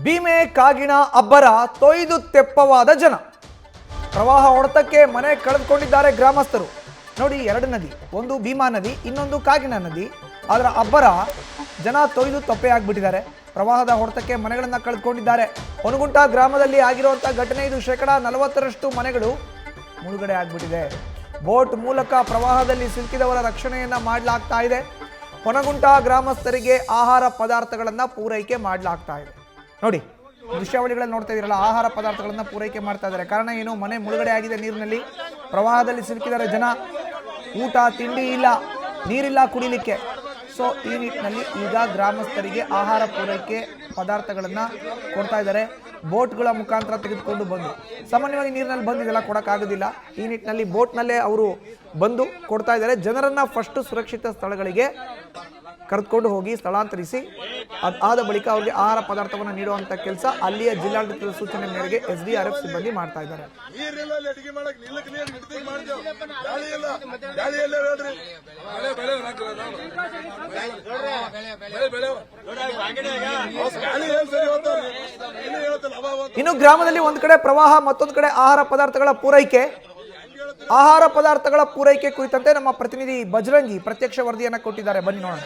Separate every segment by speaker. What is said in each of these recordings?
Speaker 1: ಭೀಮೆ ಕಾಗಿಣ ಅಬ್ಬರ ತೊಯ್ದು ತೆಪ್ಪವಾದ ಜನ. ಪ್ರವಾಹ ಹೊಡೆತಕ್ಕೆ ಮನೆ ಕಳೆದುಕೊಂಡಿದ್ದಾರೆ ಗ್ರಾಮಸ್ಥರು. ನೋಡಿ, ಎರಡು ನದಿ, ಒಂದು ಭೀಮಾ ನದಿ, ಇನ್ನೊಂದು ಕಾಗಿಣ ನದಿ. ಅದರ ಅಬ್ಬರ ಜನ ತೊಯ್ದು ತೊಪ್ಪೆ ಆಗ್ಬಿಟ್ಟಿದ್ದಾರೆ. ಪ್ರವಾಹದ ಹೊಡೆತಕ್ಕೆ ಮನೆಗಳನ್ನು ಕಳೆದುಕೊಂಡಿದ್ದಾರೆ. ಹೊನಗುಂಟ ಗ್ರಾಮದಲ್ಲಿ ಆಗಿರುವಂಥ ಘಟನೆ ಇದು. 40% ಮನೆಗಳು ಮುಳುಗಡೆ ಆಗ್ಬಿಟ್ಟಿದೆ. ಬೋಟ್ ಮೂಲಕ ಪ್ರವಾಹದಲ್ಲಿ ಸಿಲುಕಿದವರ ರಕ್ಷಣೆಯನ್ನ ಮಾಡಲಾಗ್ತಾ ಇದೆ. ಹೊನಗುಂಟ ಗ್ರಾಮಸ್ಥರಿಗೆ ಆಹಾರ ಪದಾರ್ಥಗಳನ್ನು ಪೂರೈಕೆ ಮಾಡಲಾಗ್ತಾ ಇದೆ. ನೋಡಿ, ದೃಶ್ಯಾವಳಿಗಳಲ್ಲಿ ನೋಡ್ತಾ ಇದ್ದೀರಲ್ಲ, ಆಹಾರ ಪದಾರ್ಥಗಳನ್ನು ಪೂರೈಕೆ ಮಾಡ್ತಾ ಇದ್ದಾರೆ. ಕಾರಣ ಏನು? ಮನೆ ಮುಳುಗಡೆ ಆಗಿದೆ ನೀರಿನಲ್ಲಿ. ಪ್ರವಾಹದಲ್ಲಿ ಸಿಲುಕಿದ್ದಾರೆ ಜನ. ಊಟ ತಿಂಡಿ ಇಲ್ಲ, ನೀರಿಲ್ಲ ಕುಡಿಲಿಕ್ಕೆ. ಸೊ ಈ ನಿಟ್ಟಿನಲ್ಲಿ ಈಗ ಗ್ರಾಮಸ್ಥರಿಗೆ ಆಹಾರ ಪೂರೈಕೆ ಪದಾರ್ಥಗಳನ್ನು ಕೊಡ್ತಾ ಇದ್ದಾರೆ. ಬೋಟ್ಗಳ ಮುಖಾಂತರ ತೆಗೆದುಕೊಂಡು ಬಂದು, ಸಾಮಾನ್ಯವಾಗಿ ನೀರಿನಲ್ಲಿ ಬಂದಿದೆಲ್ಲ ಕೊಡೋಕ್ಕಾಗೋದಿಲ್ಲ. ಈ ನಿಟ್ಟಿನಲ್ಲಿ ಬೋಟ್ನಲ್ಲೇ ಅವರು ಬಂದು ಕೊಡ್ತಾ ಇದ್ದಾರೆ. ಜನರನ್ನು ಫಸ್ಟ್ ಸುರಕ್ಷಿತ ಸ್ಥಳಗಳಿಗೆ ಕರೆದುಕೊಂಡು ಹೋಗಿ ಸ್ಥಳಾಂತರಿಸಿ ಅದಾದ ಬಳಿಕ ಅವರಿಗೆ ಆಹಾರ ಪದಾರ್ಥವನ್ನು ನೀಡುವಂಥ ಕೆಲಸ ಅಲ್ಲಿಯ ಜಿಲ್ಲಾಡಳಿತದ ಸೂಚನೆ ಮೇರೆಗೆ SDRF ಸಿಬ್ಬಂದಿ ಮಾಡ್ತಾ ಇದ್ದಾರೆ. ಇನ್ನು ಗ್ರಾಮದಲ್ಲಿ ಒಂದ್ ಕಡೆ ಪ್ರವಾಹ, ಮತ್ತೊಂದು ಕಡೆ ಆಹಾರ ಪದಾರ್ಥಗಳ ಪೂರೈಕೆ ಕುರಿತಂತೆ ನಮ್ಮ ಪ್ರತಿನಿಧಿ ಬಜರಂಗಿ ಪ್ರತ್ಯಕ್ಷ ವರದಿಯನ್ನ ಕೊಟ್ಟಿದ್ದಾರೆ. ಬನ್ನಿ ನೋಡೋಣ.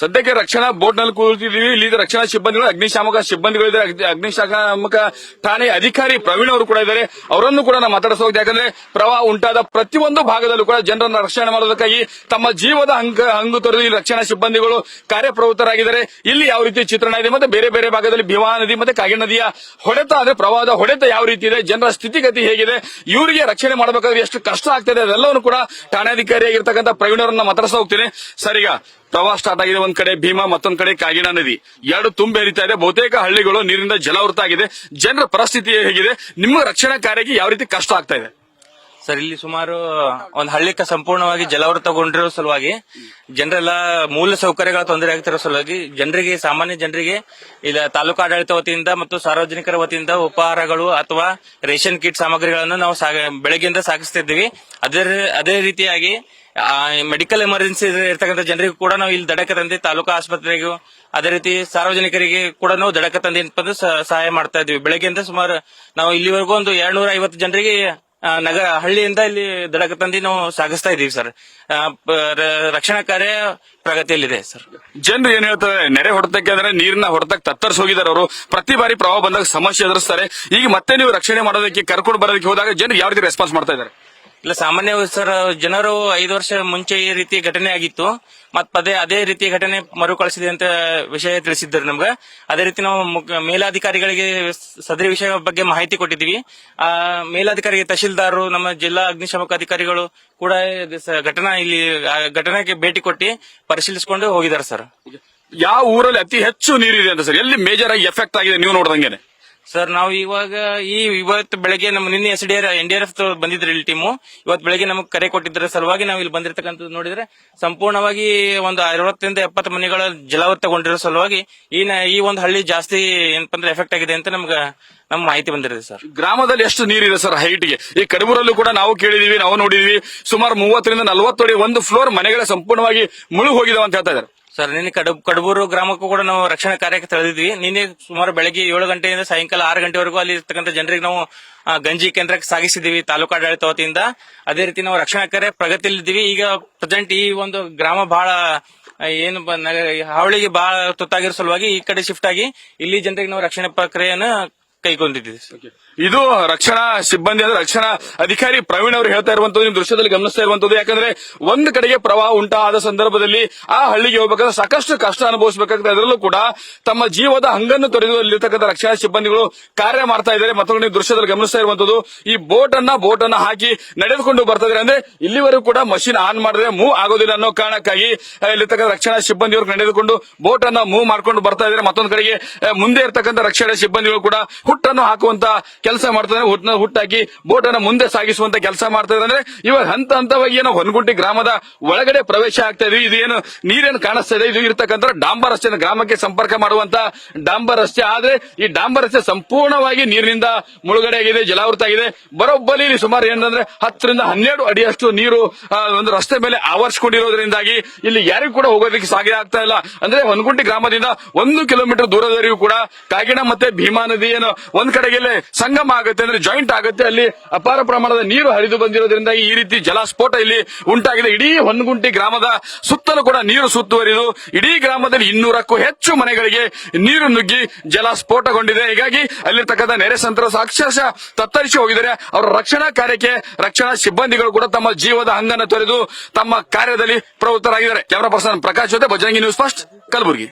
Speaker 2: ಸದ್ಯಕ್ಕೆ ರಕ್ಷಣಾ ಬೋಟ್ ನಲ್ಲಿ ಕೂತಿದ್ದೀವಿ. ಇಲ್ಲಿ ರಕ್ಷಣಾ ಸಿಬ್ಬಂದಿಗಳು, ಅಗ್ನಿಶಾಮಕ ಸಿಬ್ಬಂದಿಗಳಿದ್ದಾರೆ. ಅಗ್ನಿಶಾಮಕ ಠಾಣೆ ಅಧಿಕಾರಿ ಪ್ರವೀಣ್ ಅವರು ಕೂಡ ಇದ್ದಾರೆ. ಅವರನ್ನು ಕೂಡ ನಾವು ಮಾತಾಡಿಸೋದು. ಯಾಕಂದ್ರೆ ಪ್ರವಾಹ ಉಂಟಾದ ಪ್ರತಿಯೊಂದು ಭಾಗದಲ್ಲೂ ಕೂಡ ಜನರನ್ನು ರಕ್ಷಣೆ ಮಾಡೋದಕ್ಕಾಗಿ ತಮ್ಮ ಜೀವದ ಹಂಗು ತೊರೆದು ಇಲ್ಲಿ ರಕ್ಷಣಾ ಸಿಬ್ಬಂದಿಗಳು ಕಾರ್ಯಪ್ರವೃತ್ತರಾಗಿದ್ದಾರೆ. ಇಲ್ಲಿ ಯಾವ ರೀತಿ ಚಿತ್ರಣ ಇದೆ, ಮತ್ತೆ ಬೇರೆ ಬೇರೆ ಭಾಗದಲ್ಲಿ ಭೀಮಾ ನದಿ ಮತ್ತೆ ಕಾಗಿಣ ನದಿಯ ಹೊಡೆತ, ಅಂದ್ರೆ ಪ್ರವಾಹದ ಹೊಡೆತ ಯಾವ ರೀತಿ ಇದೆ, ಜನರ ಸ್ಥಿತಿಗತಿ ಹೇಗಿದೆ, ಇವರಿಗೆ ರಕ್ಷಣೆ ಮಾಡಬೇಕಾದ್ರೆ ಎಷ್ಟು ಕಷ್ಟ ಆಗ್ತದೆ, ಅದೆಲ್ಲವನ್ನು ಕೂಡ ಠಾಣಾಧಿಕಾರಿಯಾಗಿರ್ತಕ್ಕಂಥ ಪ್ರವೀಣ್ ಅವರನ್ನ ಮಾತಾಡಿಸ್ತಾ ಹೋಗ್ತೀನಿ. ಸರ್, ಈಗ ಪ್ರವಾಹ ಸ್ಟಾರ್ಟ್ ಆಗಿದೆ. ಒಂದ್ ಕಡೆ ಭೀಮಾ, ಮತ್ತೊಂದ್ ಕಡೆ ಕಾಗಿಣ ನದಿ, ಎರಡು ತುಂಬಿ ಹರಿತಾ ಇದೆ. ಬಹುತೇಕ ಹಳ್ಳಿಗಳು ನೀರಿನಿಂದ ಜಲಾವೃತ ಆಗಿದೆ. ಜನರ ಪರಿಸ್ಥಿತಿ ಹೇಗಿದೆ? ನಿಮ್ಮ ರಕ್ಷಣಾ ಕಾರ್ಯಕ್ಕೆ ಯಾವ ರೀತಿ ಕಷ್ಟ ಆಗ್ತಾ ಇದೆ?
Speaker 3: ಸರ್, ಇಲ್ಲಿ ಸುಮಾರು ಒಂದು ಹಳ್ಳಿಗೆ ಸಂಪೂರ್ಣವಾಗಿ ಜಲಾವೃತಗೊಂಡಿರೋ ಸಲುವಾಗಿ ಜನರೆಲ್ಲ ಮೂಲ ಸೌಕರ್ಯಗಳ ತೊಂದರೆ ಆಗ್ತಿರೋ ಸಲುವಾಗಿ ಸಾಮಾನ್ಯ ಜನರಿಗೆ ಇಲ್ಲ ತಾಲೂಕು ಆಡಳಿತ ವತಿಯಿಂದ ಮತ್ತು ಸಾರ್ವಜನಿಕರ ವತಿಯಿಂದ ಉಪಹಾರಗಳು ಅಥವಾ ರೇಷನ್ ಕಿಟ್ ಸಾಮಗ್ರಿಗಳನ್ನು ನಾವು ಬೆಳಗ್ಗೆಯಿಂದ ಸಾಗಿಸ್ತಿದ್ದೀವಿ. ಅದೇ ರೀತಿಯಾಗಿ ಮೆಡಿಕಲ್ ಎಮರ್ಜೆನ್ಸಿ ಇರ್ತಕ್ಕಂಥ ಜನರಿಗೂ ಕೂಡ ನಾವು ಇಲ್ಲಿ ದಡಕ ತಂದೆ ತಾಲೂಕು ಆಸ್ಪತ್ರೆಗೂ, ಅದೇ ರೀತಿ ಸಾರ್ವಜನಿಕರಿಗೆ ಕೂಡ ನಾವು ದಡಕ ತಂದೆ ಸಹಾಯ ಮಾಡ್ತಾ ಇದ್ವಿ. ಬೆಳಗ್ಗೆಯಿಂದ ಸುಮಾರು ನಾವು ಇಲ್ಲಿವರೆಗೂ ಒಂದು 250 ಜನರಿಗೆ ಹಳ್ಳಿಯಿಂದ ಇಲ್ಲಿ ದಡಕ ತಂದಿ ನಾವು ಸಾಗಿಸ್ತಾ ಇದೀವಿ ಸರ್. ರಕ್ಷಣಾ ಕಾರ್ಯ ಪ್ರಗತಿಯಲ್ಲಿದೆ ಸರ್.
Speaker 2: ಜನರು ಏನ್ ಹೇಳ್ತಾರೆ, ನೆರೆ ಹೊಡೆತಕ್ಕೆ ಅಂದ್ರೆ ನೀರಿನ ಹೊಡೆತಕ್ಕೆ ತತ್ತರಿಸಿ ಹೋಗಿದ್ದಾರೆ. ಅವರು ಪ್ರತಿ ಬಾರಿ ಪ್ರವಾಹ ಬಂದಾಗ ಸಮಸ್ಯೆ ಎದುರಿಸ್ತಾರೆ. ಈಗ ಮತ್ತೆ ನೀವು ರಕ್ಷಣೆ ಮಾಡೋದಕ್ಕೆ ಕರ್ಕೊಂಡು ಬರೋದಕ್ಕೆ ಹೋದಾಗ ಜನರು ಯಾವ ರೀತಿ ರೆಸ್ಪಾನ್ಸ್ ಮಾಡ್ತಾ ಇದ್ದಾರೆ?
Speaker 3: ಇಲ್ಲ, ಸಾಮಾನ್ಯವಾಗಿ ಸರ್, ಜನರು 5 ವರ್ಷ ಮುಂಚೆ ಈ ರೀತಿ ಘಟನೆ ಆಗಿತ್ತು. ಮತ್ತೆ ಅದೇ ರೀತಿ ಘಟನೆ ಮರುಕಳಿಸಿದೆ ಅಂತ ವಿಷಯ ತಿಳಿಸಿದ್ದಾರೆ ನಮ್ಗೆ. ಅದೇ ರೀತಿ ನಾವು ಮೇಲಾಧಿಕಾರಿಗಳಿಗೆ ಸದರಿ ವಿಷಯ ಬಗ್ಗೆ ಮಾಹಿತಿ ಕೊಟ್ಟಿದ್ದೀವಿ. ಮೇಲಾಧಿಕಾರಿಗೆ ತಹಶೀಲ್ದಾರರು, ನಮ್ಮ ಜಿಲ್ಲಾ ಅಗ್ನಿಶಾಮಕ ಅಧಿಕಾರಿಗಳು ಕೂಡ ಘಟನೆಗೆ ಭೇಟಿ ಕೊಟ್ಟು ಪರಿಶೀಲಿಸಿಕೊಂಡು ಹೋಗಿದ್ದಾರೆ ಸರ್.
Speaker 2: ಯಾವ ಊರಲ್ಲಿ ಅತಿ ಹೆಚ್ಚು ನೀರಿದೆ ಅಂತ ಸರ್? ಎಲ್ಲಿ ಮೇಜರ್ ಆಗಿ ಎಫೆಕ್ಟ್ ಆಗಿದೆ ನೀವು ನೋಡ್ದಂಗೆನೆ?
Speaker 3: ಸರ್, ನಾವು ಇವತ್ತು ಬೆಳಗ್ಗೆ ನಮ್ಮ ನಿನ್ನೆ NDRF ಬಂದಿದ್ರೆ ಇಲ್ಲಿ ಟೀಮು. ಇವತ್ತು ಬೆಳಗ್ಗೆ ನಮಗೆ ಕರೆ ಕೊಟ್ಟಿದ್ದರ ಸಲುವಾಗಿ ನಾವು ಇಲ್ಲಿ ಬಂದಿರತಕ್ಕಂಥದ್ದು ನೋಡಿದ್ರೆ ಸಂಪೂರ್ಣವಾಗಿ ಒಂದು 60-70 ಮನೆಗಳ ಜಲಾವೃತಗೊಂಡಿರೋ ಸಲುವಾಗಿ ಈ ಒಂದು ಹಳ್ಳಿ ಜಾಸ್ತಿ ಏನಪ್ಪಾ ಅಂದ್ರೆ ಎಫೆಕ್ಟ್ ಆಗಿದೆ ಅಂತ ನಮ್ಮ ಮಾಹಿತಿ ಬಂದಿದೆ ಸರ್.
Speaker 2: ಗ್ರಾಮದಲ್ಲಿ ಎಷ್ಟು ನೀರಿದೆ ಸರ್ ಹೈಟ್ಗೆ? ಈ ಕಡಬೂರಲ್ಲೂ ಕೂಡ ನಾವು ಕೇಳಿದೀವಿ, ನಾವು ನೋಡಿದೀವಿ. ಸುಮಾರು 30-40 ಅಡಿ ಒಂದು ಫ್ಲೋರ್ ಮನೆಗಳ ಸಂಪೂರ್ಣವಾಗಿ ಮುಳುಗಿ ಹೋಗಿದಾವೆ ಅಂತ ಹೇಳ್ತಾ ಇದ್ದಾರೆ.
Speaker 3: ಸರ್, ನಿನ್ನೆ ಕಡಬೂರು ಗ್ರಾಮಕ್ಕೂ ಕೂಡ ನಾವು ರಕ್ಷಣಾ ಕಾರ್ಯಕ್ಕೆ ತೆರಳಿದ್ವಿ. ನಿನ್ನೆ ಸುಮಾರು ಬೆಳಗ್ಗೆ 7 ಗಂಟೆಯಿಂದ ಸಾಯಂಕಾಲ 6 ಗಂಟೆವರೆಗೂ ಅಲ್ಲಿ ಇರ್ತಕ್ಕಂಥ ಜನರಿಗೆ ನಾವು ಗಂಜಿ ಕೇಂದ್ರಕ್ಕೆ ಸಾಗಿಸಿದ್ದೀವಿ ತಾಲೂಕು ಆಡಳಿತ ವತಿಯಿಂದ. ಅದೇ ರೀತಿ ನಾವು ರಕ್ಷಣಾ ಕಾರ್ಯ ಪ್ರಗತಿಯಲ್ಲಿದ್ದೀವಿ. ಈಗ ಪ್ರೆಸೆಂಟ್ ಈ ಒಂದು ಗ್ರಾಮ ಬಹಳ ಹಾವಳಿಗೆ ಬಹಳ ತುತ್ತಾಗಿರೋ ಸಲುವಾಗಿ ಈ ಕಡೆ ಶಿಫ್ಟ್ ಆಗಿ ಇಲ್ಲಿ ಜನರಿಗೆ ನಾವು ರಕ್ಷಣಾ ಪ್ರಕ್ರಿಯೆಯನ್ನು ಕೈಗೊಂಡಿದ್ದೀವಿ.
Speaker 2: ಇದು ರಕ್ಷಣಾ ಸಿಬ್ಬಂದಿ ಅಂದ್ರೆ ರಕ್ಷಣಾ ಅಧಿಕಾರಿ ಪ್ರವೀಣ್ ಅವರು ಹೇಳ್ತಾ ಇರುವಂತದ್ದು, ನೀವು ದೃಶ್ಯದಲ್ಲಿ ಗಮನಿಸ್ತಾ ಇರುವಂತದ್ದು. ಯಾಕಂದ್ರೆ ಒಂದು ಕಡೆಗೆ ಪ್ರವಾಹ ಉಂಟಾದ ಸಂದರ್ಭದಲ್ಲಿ ಆ ಹಳ್ಳಿಗೆ ಹೋಗಬೇಕಾದ್ರೆ ಸಾಕಷ್ಟು ಕಷ್ಟ ಅನುಭವಿಸಬೇಕಾಗ್ತದೆ. ಅದರಲ್ಲೂ ಕೂಡ ತಮ್ಮ ಜೀವದ ಹಂಗನ್ನು ತೊರೆದು ಅಲ್ಲಿರ್ತಕ್ಕಂಥ ರಕ್ಷಣಾ ಸಿಬ್ಬಂದಿಗಳು ಕಾರ್ಯ ಮಾಡ್ತಾ ಇದ್ದಾರೆ. ಮತ್ತು ನೀವು ದೃಶ್ಯದಲ್ಲಿ ಗಮನಿಸ್ತಾ ಇರುವಂತದ್ದು, ಈ ಬೋಟ್ ಅನ್ನ ಹಾಕಿ ನಡೆದುಕೊಂಡು ಬರ್ತಾ ಇದ್ದಾರೆ. ಅಂದ್ರೆ ಇಲ್ಲಿವರೆಗೂ ಕೂಡ ಮಷಿನ್ ಆನ್ ಮಾಡಿದ್ರೆ ಮೂವ್ ಆಗೋದಿಲ್ಲ ಅನ್ನೋ ಕಾರಣಕ್ಕಾಗಿ ಇಲ್ಲಿರ್ತಕ್ಕಂಥ ರಕ್ಷಣಾ ಸಿಬ್ಬಂದಿಯವರು ನಡೆದುಕೊಂಡು ಬೋಟ್ ಅನ್ನ ಮೂವ್ ಮಾಡ್ಕೊಂಡು ಬರ್ತಾ ಇದ್ದಾರೆ. ಮತ್ತೊಂದು ಕಡೆಗೆ ಮುಂದೆ ಇರ್ತಕ್ಕಂಥ ರಕ್ಷಣಾ ಸಿಬ್ಬಂದಿಗಳು ಕೂಡ ಹುಟ್ಟನ್ನು ಹಾಕುವಂತ ಕೆಲಸ ಮಾಡ್ತಾರೆ, ಹುಟ್ಟಾಕಿ ಬೋಟ್ ಅನ್ನು ಮುಂದೆ ಸಾಗಿಸುವಂತ ಕೆಲಸ ಮಾಡ್ತಾರೆ. ಅಂದ್ರೆ ಇವಾಗ ಹಂತ ಹಂತವಾಗಿ ಏನೋ ಹೊನಗುಂಟಿ ಗ್ರಾಮದ ಒಳಗಡೆ ಪ್ರವೇಶ ಆಗ್ತಾ ಇದೆ. ಇದು ಏನು ನೀರೇನು ಕಾಣಿಸ್ತಾ ಇದೆ, ಇದು ಇರ್ತಕ್ಕಂಥ ಡಾಂಬರ್ ರಸ್ತೆ, ಗ್ರಾಮಕ್ಕೆ ಸಂಪರ್ಕ ಮಾಡುವಂತ ಡಾಂಬರ್ ರಸ್ತೆ. ಆದ್ರೆ ಈ ಡಾಂಬರ್ ರಸ್ತೆ ಸಂಪೂರ್ಣವಾಗಿ ನೀರಿನಿಂದ ಮುಳುಗಡೆ ಆಗಿದೆ, ಜಲಾವೃತ ಆಗಿದೆ. ಬರೋಬ್ಬರಿ ಇಲ್ಲಿ ಸುಮಾರು ಏನಂದ್ರೆ 10 ರಿಂದ 12 ಅಡಿಯಷ್ಟು ನೀರು ಒಂದು ರಸ್ತೆ ಮೇಲೆ ಆವರಿಸಿಕೊಂಡಿರೋದ್ರಿಂದಾಗಿ ಇಲ್ಲಿ ಯಾರಿಗೂ ಕೂಡ ಹೋಗೋದಕ್ಕೆ ಸಾಧ್ಯ ಆಗ್ತಾ ಇಲ್ಲ. ಅಂದ್ರೆ ಹೊನಗುಂಟಿ ಗ್ರಾಮದಿಂದ 1 ಕಿಲೋಮೀಟರ್ ದೂರದವರೆಗೂ ಕೂಡ ಕಾಗಿಣ ಮತ್ತೆ ಭೀಮಾ ನದಿ ಏನು ಒಂದ್ ಕಡೆಗೆ ಸಂಗಮ ಆಗುತ್ತೆ, ಅಂದ್ರೆ ಜಾಯಿಂಟ್ ಆಗುತ್ತೆ. ಅಲ್ಲಿ ಅಪಾರ ಪ್ರಮಾಣದ ನೀರು ಹರಿದು ಬಂದಿರೋದ್ರಿಂದ ಈ ರೀತಿ ಜಲಸ್ಫೋಟ ಇಲ್ಲಿ ಉಂಟಾಗಿದೆ. ಇಡೀ ಹೊನಗುಂಟಿ ಗ್ರಾಮದ ಸುತ್ತಲೂ ಕೂಡ ನೀರು ಸುತ್ತುವರಿದು ಇಡೀ ಗ್ರಾಮದಲ್ಲಿ 200ಕ್ಕೂ ಹೆಚ್ಚು ಮನೆಗಳಿಗೆ ನೀರು ನುಗ್ಗಿ ಜಲಸ್ಫೋಟಗೊಂಡಿದೆ. ಹೀಗಾಗಿ ಅಲ್ಲಿರ್ತಕ್ಕಂಥ ನೆರೆ ಸಂತ್ರಸ್ತ ಅಕ್ಷರಶಃ ತತ್ತರಿಸಿ ಹೋಗಿದ್ದಾರೆ. ಅವರ ರಕ್ಷಣಾ ಕಾರ್ಯಕ್ಕೆ ರಕ್ಷಣಾ ಸಿಬ್ಬಂದಿಗಳು ಕೂಡ ತಮ್ಮ ಜೀವದ ಹಂಗನ್ನು ತೊರೆದು ತಮ್ಮ ಕಾರ್ಯದಲ್ಲಿ ಪ್ರವೃತ್ತರಾಗಿದ್ದಾರೆ. ಕ್ಯಾಮರಾ ಪರ್ಸನ್ ಪ್ರಕಾಶ್ ಜೊತೆ ಬಜರಂಗಿ ನ್ಯೂಸ್ ಫಸ್ಟ್, ಕಲಬುರಗಿ.